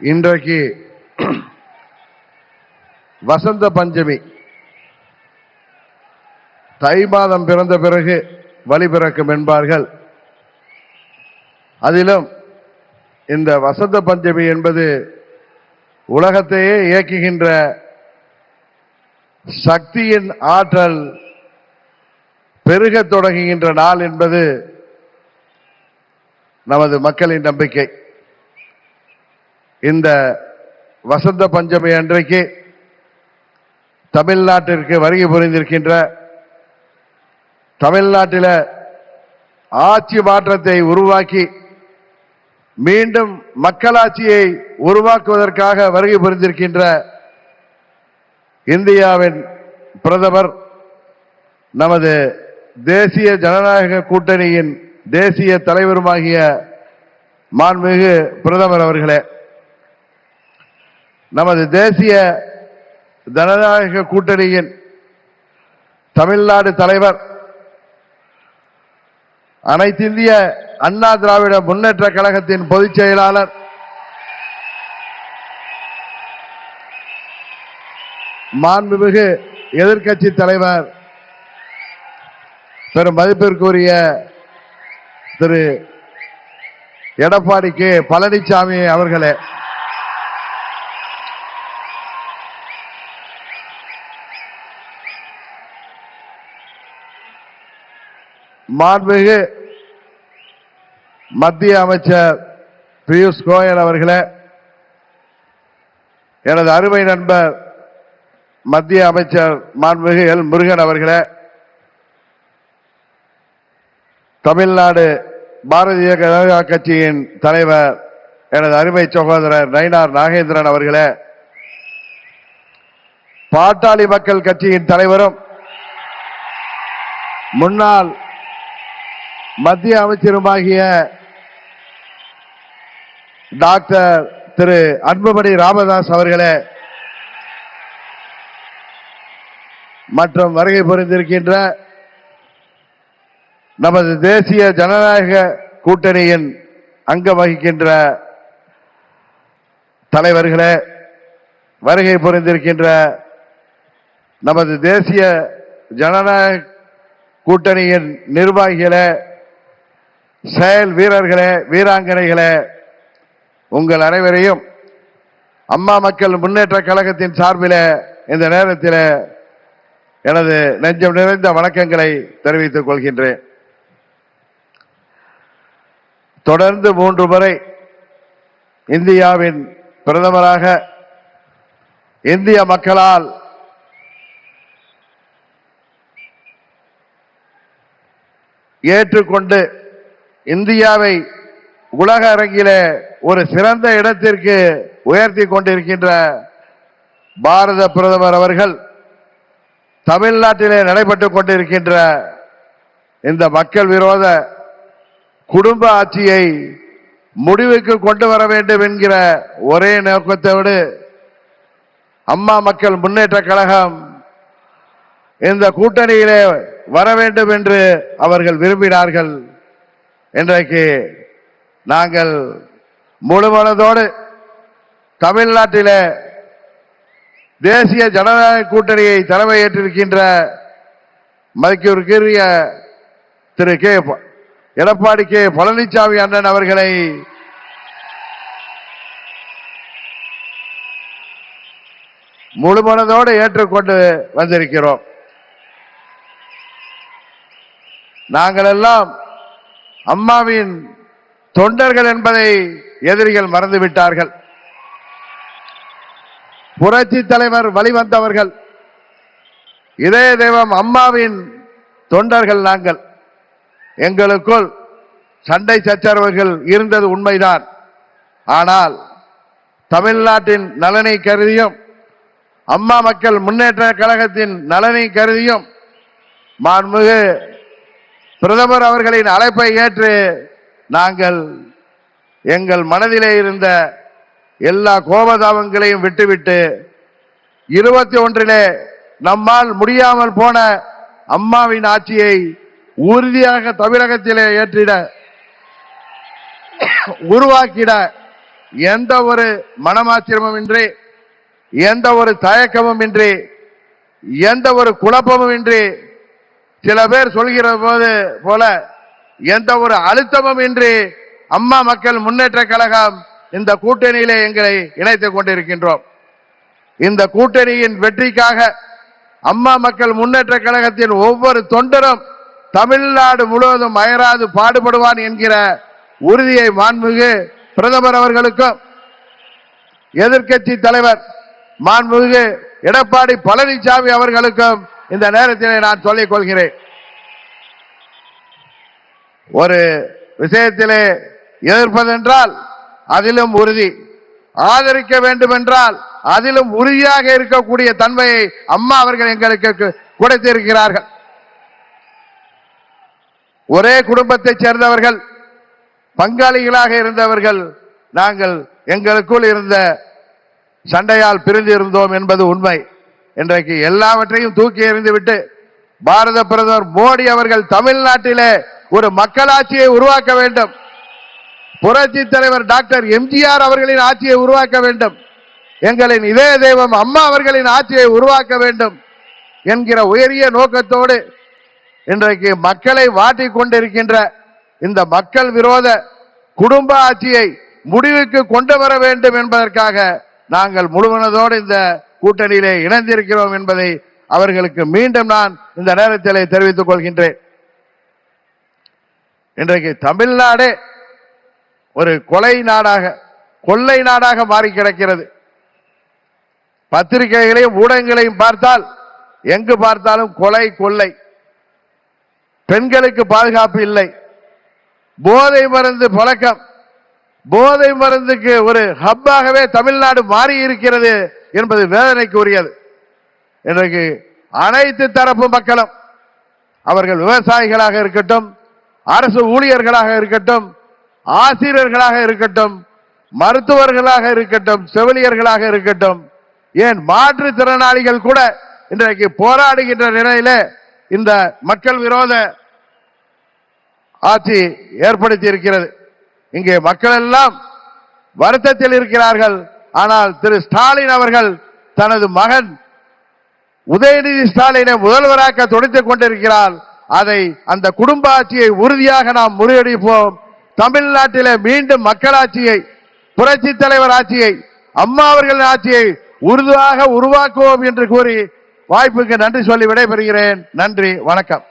இன்றைக்கு வசந்த பஞ்சமி. தை மாதம் பிறந்த பிறகு வழி பிறக்கும் என்பார்கள். அதிலும் இந்த வசந்த பஞ்சமி என்பது உலகத்தையே இயக்குகின்ற சக்தியின் ஆற்றல் பெருக தொடங்குகின்ற நாள் என்பது நமது மக்களின் நம்பிக்கை. இந்த வசந்த பஞ்சமி அன்றைக்கு தமிழ்நாட்டிற்கு வருகை புரிந்திருக்கின்ற, தமிழ்நாட்டில் ஆட்சி மாற்றத்தை உருவாக்கி மீண்டும் மக்களாட்சியை உருவாக்குவதற்காக வருகை புரிந்திருக்கின்ற இந்தியாவின் பிரதமர், நமது தேசிய ஜனநாயக கூட்டணியின் தேசிய தலைவருமாகிய மாண்புமிகு பிரதமர் அவர்களே, நமது தேசிய ஜனநாயக கூட்டணியின் தமிழ்நாடு தலைவர், அனைத்திந்திய அண்ணா திராவிட முன்னேற்ற கழகத்தின் பொதுச் செயலாளர், மாண்புமிகு எதிர்க்கட்சி தலைவர், பெரும் மதிப்பிற்குரிய திரு எடப்பாடி கே பழனிசாமி அவர்களே, மாண்புமிகு மத்திய அமைச்சர் பியூஷ் கோயல் அவர்களே, எனது அருமை நண்பர் மத்திய அமைச்சர் மாண்புமிகு எல் முருகன் அவர்களே, தமிழ்நாடு பாரதிய ஜனதா கட்சியின் தலைவர் எனது அருமை சகோதரர் நயினார் நாகேந்திரன் அவர்களே, பாட்டாளி மக்கள் கட்சியின் தலைவரும் முன்னாள் மத்திய அமைச்சருமாகிய டாக்டர் திரு அன்புமணி ராமதாஸ் அவர்களே, மற்றும் வருகை புரிந்திருக்கின்ற நமது தேசிய ஜனநாயக கூட்டணியின் அங்கம் வகிக்கின்ற தலைவர்களே, வருகை புரிந்திருக்கின்ற நமது தேசிய ஜனநாயக கூட்டணியின் நிர்வாகிகளே, செயல் வீரர்களே, வீராங்கனைகளே, உங்கள் அனைவரையும் அம்மா மக்கள் முன்னேற்ற கழகத்தின் சார்பில் இந்த நேரத்தில் எனது நெஞ்சம் நிறைந்த வணக்கங்களை தெரிவித்துக் கொள்கின்றேன். தொடர்ந்து 3 முறை இந்தியாவின் பிரதமராக இந்திய மக்களால் ஏற்றுக்கொண்டு இந்தியாவை உலக அரங்கிலே ஒரு சிறந்த இடத்திற்கு உயர்த்தி கொண்டிருக்கின்ற பாரத பிரதமர் அவர்கள் தமிழ்நாட்டிலே நடைபெற்றுக் கொண்டிருக்கின்ற இந்த மக்கள் விரோத குடும்ப ஆட்சியை முடிவுக்கு கொண்டு வர வேண்டும் என்கிற ஒரே நோக்கத்தோடு அம்மா மக்கள் முன்னேற்ற கழகம் இந்த கூட்டணியிலே வர வேண்டும் என்று அவர்கள் விரும்பினார்கள். இன்றைக்கு நாங்கள் முழுமனதோடு தமிழ்நாட்டிலே தேசிய ஜனநாயக கூட்டணியை தலைமையேற்றிருக்கின்ற மதிப்பிற்குரிய திரு எடப்பாடி கே பழனிசாமி அண்ணன் அவர்களை முழுமனதோடு ஏற்றுக்கொண்டு வந்திருக்கிறோம். நாங்கள் எல்லாம் அம்மாவின் தொண்டர்கள் என்பதை எதிரிகள் மறந்துவிட்டார்கள். புரட்சி தலைவர் வழிவந்தவர்கள், இதய தெய்வம் அம்மாவின் தொண்டர்கள் நாங்கள். எங்களுக்குள் சண்டை சச்சரவுகள் இருந்தது உண்மைதான். ஆனால் தமிழ்நாட்டின் நலனை கருதியும் அம்மா மக்கள் முன்னேற்ற கழகத்தின் நலனை கருதியும் மாண்புமிகு பிரதமர் அவர்களின் அழைப்பை ஏற்று நாங்கள் எங்கள் மனதிலே இருந்த எல்லா கோபதாபங்களையும் விட்டுவிட்டு 21 நம்மால் முடியாமல் போன அம்மாவின் ஆட்சியை உறுதியாக தமிழகத்திலே ஏற்றிட உருவாக்கிட எந்த ஒரு மனமாச்சரியமும் இன்றி, எந்த ஒரு தயக்கமும் இன்றி, எந்த ஒரு குழப்பமும் இன்றி, சில பேர் சொல்கிற போல எந்த ஒரு அழுத்தமும் இன்றி அம்மா மக்கள் முன்னேற்ற கழகம் இந்த கூட்டணியிலே எங்களை இணைத்துக் கொண்டிருக்கின்றோம். இந்த கூட்டணியின் வெற்றிக்காக அம்மா மக்கள் முன்னேற்ற கழகத்தின் ஒவ்வொரு தொண்டரும் தமிழ்நாடு முழுவதும் அயராது பாடுபடுவான் என்கிற உறுதியை மாண்புமிகு பிரதமர் அவர்களுக்கும் எதிர்க்கட்சி தலைவர் மாண்புமிகு எடப்பாடி பழனிசாமி அவர்களுக்கும் இந்த நேரத்தில் நான் சொல்லிக் கொள்கிறேன். ஒரு விஷயத்திலே எதிர்ப்பதென்றால் அதிலும் உறுதி, ஆதரிக்க வேண்டும் என்றால் அதிலும் உறுதியாக இருக்கக்கூடிய தன்மையை அம்மா அவர்கள் எங்களுக்கு கொடுத்திருக்கிறார்கள். ஒரே குடும்பத்தைச் சேர்ந்தவர்கள், பங்காளிகளாக இருந்தவர்கள் நாங்கள் எங்களுக்குள் இருந்த சண்டையால் பிரிந்து இருந்தோம் என்பது உண்மை. இன்றைக்கு எல்லாவற்றையும் தூக்கி எறிந்துவிட்டு பாரத பிரதமர் மோடி அவர்கள் தமிழ்நாட்டிலே ஒரு மக்களாட்சியை உருவாக்க வேண்டும், புரட்சி தலைவர் டாக்டர் எம்ஜிஆர் அவர்களின் ஆட்சியை உருவாக்க வேண்டும், எங்களின் இதய தெய்வம் அம்மா அவர்களின் ஆட்சியை உருவாக்க வேண்டும் என்கிற உயரிய நோக்கத்தோடு இன்றைக்கு மக்களை வாட்டிக் கொண்டிருக்கின்ற இந்த மக்கள் விரோத குடும்ப ஆட்சியை முடிவுக்கு கொண்டு வர வேண்டும் என்பதற்காக நாங்கள் முழுமனதோடு இந்த கூட்டணியிலே இணைந்திருக்கிறோம் என்பதை அவர்களுக்கு மீண்டும் நான் இந்த நேரத்திலே தெரிவித்துக் கொள்கின்றேன். இன்றைக்கு தமிழ்நாடே ஒரு கொலை நாடாக, கொள்ளை நாடாக மாறி கிடக்கிறது. பத்திரிகைகளையும் ஊடகங்களையும் பார்த்தால் எங்கு பார்த்தாலும் கொலை, கொள்ளை, பெண்களுக்கு பாதுகாப்பு இல்லை, போதை மருந்து பழக்கம், போதை மருந்துக்கு ஒரு ஹப்பாகவே தமிழ்நாடு மாறி இருக்கிறது என்பது வேதனைக்கு உரியது. இன்றைக்கு அனைத்து தரப்பு மக்களும், அவர்கள் விவசாயிகளாக இருக்கட்டும், அரசு ஊழியர்களாக இருக்கட்டும், ஆசிரியர்களாக இருக்கட்டும், மருத்துவர்களாக இருக்கட்டும், செவிலியர்களாக இருக்கட்டும், ஏன் மாற்றுத்திறனாளிகள் கூட இன்றைக்கு போராடுகின்ற நிலையில இந்த மக்கள் விரோத ஆட்சி ஏற்படுத்தி இருக்கிறது. இங்கே மக்கள் எல்லாம் வருத்தத்தில் இருக்கிறார்கள். ஆனால் திரு ஸ்டாலின் அவர்கள் தனது மகன் உதயநிதி ஸ்டாலினை முதல்வராக்க துடித்துக் கொண்டிருக்கிறார். அதை அந்த குடும்ப ஆட்சியை உறுதியாக நாம் முறியடிப்போம். தமிழ்நாட்டிலே மீண்டும் மக்களாட்சியை, புரட்சி தலைவர் ஆட்சியை, அம்மா அவர்களின் ஆட்சியை உறுதியாக உருவாக்குவோம் என்று கூறி வாய்ப்புக்கு நன்றி சொல்லி விடைபெறுகிறேன். நன்றி, வணக்கம்.